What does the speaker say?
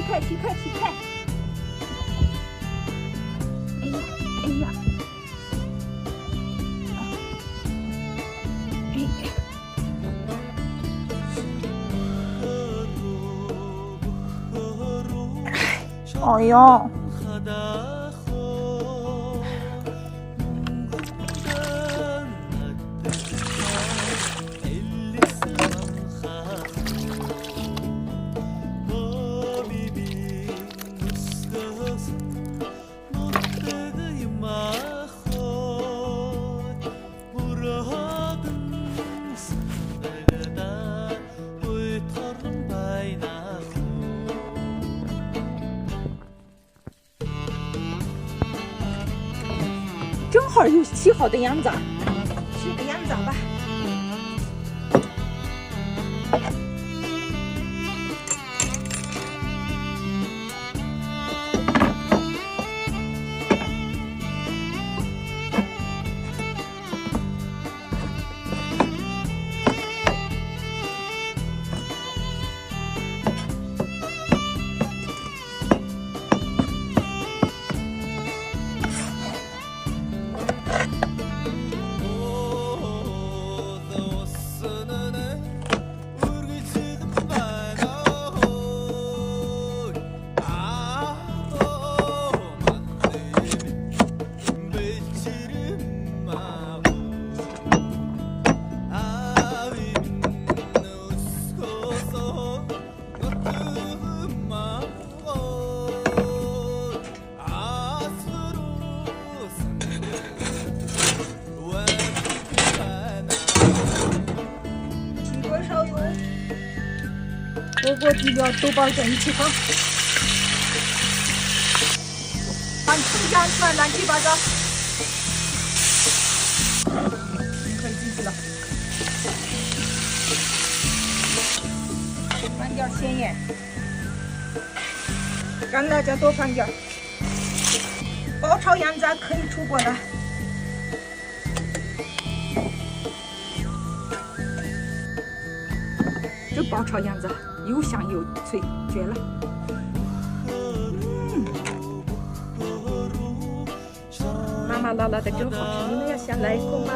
开，起开，起开！哎呀，哎呀，哎。哎呦！正好有起好的羊杂，起个羊杂吧。火锅底料都包在一起放，把葱姜蒜乱七八糟，可以进去了。放点咸盐，干辣椒多放点。爆炒羊杂可以出锅了。这爆炒羊杂又香又脆，绝了！麻麻辣辣的真好吃，你们要先来一口吗？